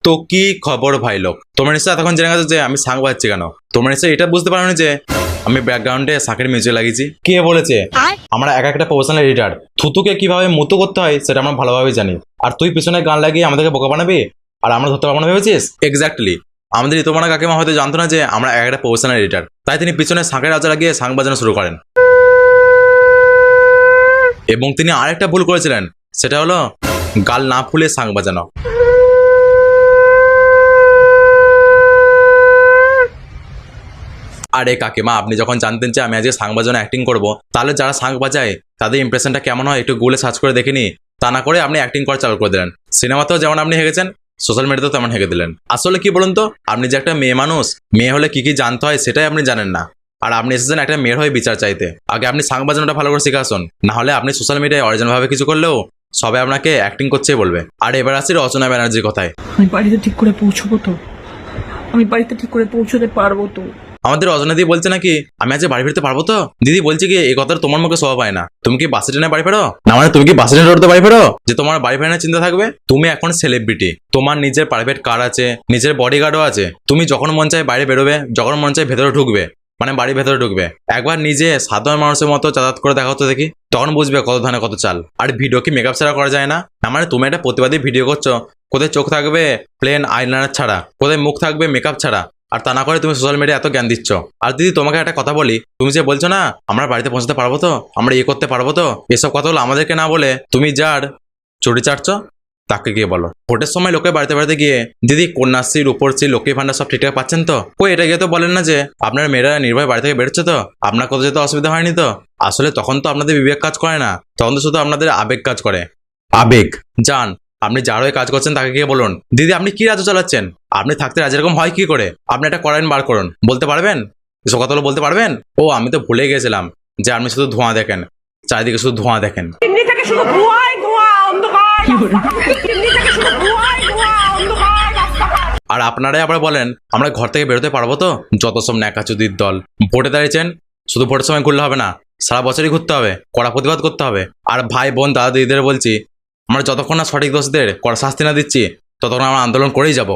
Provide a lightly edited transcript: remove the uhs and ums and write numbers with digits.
তো কি খবর ভাই লোক, তোমরা নিশ্চয় এতক্ষণ জেনে গেছো যে আমি সাং বাজছি কেন। তোমরা নিশ্চয় এটা বুঝতে পারো যে আমি ব্যাকগ্রাউন্ডে শাঁখের মিউজিক লাগিয়েছি। কে বলেছে? আমরা এক একটা প্রফেশনাল এডিটার, থুতুকে কিভাবে মুতো করতে হয় সেটা আমরা ভালোভাবে জানি। আর তুই পিছনে গান লাগিয়ে আমাদেরকে বোকা বানাবি আর আমরা ধরতে পারবো না ভেবেছিস? এক্স্যাক্টলি। আমাদের ঋতুপর্ণা কাকিমা হয়তো জানতো না যে আমরা এক একটা প্রফেশনাল এডিটার, তাই তিনি পিছনে শাঁখের আওয়াজ লাগিয়ে শাঁখ বাজানো শুরু করেন। এবং তিনি আরেকটা ভুল করেছিলেন, সেটা হলো গাল না ফুলে শাঁখ বাজানো। আরে কাকিমা, আপনি যখন জানতেন যে আমি আজকে শাঁখ বাজানো অ্যাক্টিং করবো, তাহলে যারা শাঁখ বাজায় তাদের ইমপ্রেশনটা কেমন হয় একটু গুগলে সার্চ করে দেখে নি। তা না করে আপনি অ্যাক্টিং করা চালু করে দিলেন। সিনেমাতেও যেমন আপনি হেগেছেন, সোশ্যাল মিডিয়াতেও তেমন হেগে দিলেন। আসলে কি বলুন তো, আপনি যে একটা মেয়ে মানুষ, মেয়ে হলে কি কি জানতে হয় সেটাই আপনি জানেন না। আর আপনি এসেছেন একটা মেয়ের হয়ে বিচার চাইতে। আগে আপনি শাঁখ বাজানোটা ভালো করে শিখে আসুন, না হলে আপনি সোশ্যাল মিডিয়ায় অরিজিনাল ভাবে কিছু করলেও সবাই আপনাকে অ্যাক্টিং করছেই বলবে। আর এবার আসি রচনা ব্যানার্জির কথায়। আমি বাড়িতে ঠিক করে পৌঁছবো তো? আমি বাড়িতে ঠিক করে পৌঁছতে পারবো তো? আমাদের রচনা দিদি বলছে নাকি আমি আজ বাড়ি ফিরতে পারবো তো। দিদি বলছে কি এই কথাটা তোমার মুখে শোভা পায় না। তুমি কি বাসে ট্রেনে বাড়ি ফেরো? না মানে তুমি কি বাসে ট্রেনে উঠতে বাড়ি ফেরো যে তোমার বাড়ি ফেরানোর চিন্তা থাকবে? তুমি এখন সেলিব্রিটি, তোমার নিজের প্রাইভেট কার আছে, নিজের বডিগার্ডও আছে। তুমি যখন মন চায় বাইরে বেরোবে, যখন মন চায় ভেতরে ঢুকবে, মানে বাড়ির ভেতরে ঢুকবে। একবার নিজে সাধারণ মানুষের মতো যাতায়াত করে দেখা হতো দেখি, তখন বুঝবে কত ধানে কত চাল। আর ভিডিও কি মেকআপ ছাড়া করা যায় না? না মানে তুমি একটা প্রতিবাদী ভিডিও করছো, কোথায় চোখ থাকবে প্লেন আইলাইনার ছাড়া, কোথায় মুখ থাকবে মেকআপ ছাড়া, আর তা না করে তুমি সোশ্যাল মিডিয়া এত জ্ঞান দিচ্ছ। আর দিদি তোমাকে একটা কথা বলি, তুমি যে বলছো না আমরা বাড়িতে পৌঁছতে পারবো তো, আমরা ইয়ে করতে পারবো তো, এসব কথাগুলো আমাদেরকে না বলে তুমি যার চুরি চাটছো তাকে গিয়ে বলো। ভোটের সময় লোকের বাড়িতে বাড়িতে গিয়ে দিদি কন্যাশ্রী, রূপশ্রী, লক্ষ্মী ভান্ডার সব ঠিকঠাক পাচ্ছেন তো? কই এটা গিয়ে তো বলেন না যে আপনার মেয়েরা নির্ভয় বাড়ি থেকে বেরোচ্ছে তো, আপনার কোথাও যেতে অসুবিধা হয়নি তো? আসলে তখন তো আপনাদের বিবেক কাজ করে না, তখন তো শুধু আপনাদের আবেগ কাজ করে। আবেগ যান, আপনি যার হয়ে কাজ করছেন তাকে গিয়ে বলুন দিদি আপনি কি রাজ্য চালাচ্ছেন, আপনি থাকতে রাজ্য এরকম হয় কি করে, আপনি একটা করেন বার করুন, বলতে পারবেন? এসব কথাগুলো বলতে পারবেন? ও আমি তো ভুলে গেছিলাম যে আপনি শুধু ধোঁয়া দেখেন, চারিদিকে শুধু ধোঁয়া দেখেন। চিমনি থেকে শুধু ধোঁয়াই ধোঁয়া, অন্ধকার। চিমনি থেকে শুধু ধোঁয়াই ধোঁয়া, অন্ধকার রাস্তাঘাট। আর আপনারাই আবার বলেন আমরা ঘর থেকে বেরোতে পারবো তো? যত সব ন্যাকাচুদির দল। ভোটে দাঁড়িয়েছেন, শুধু ভোটের সময় ঘুরলে হবে না, সারা বছরই ঘুরতে হবে, কড়া প্রতিবাদ করতে হবে। আর ভাই বোন দাদা দিদিদের বলছি, আমরা যতক্ষণ না সঠিক দোষীদের কড়া শাস্তি না দিচ্ছি ততক্ষণ আমরা আন্দোলন করেই যাব।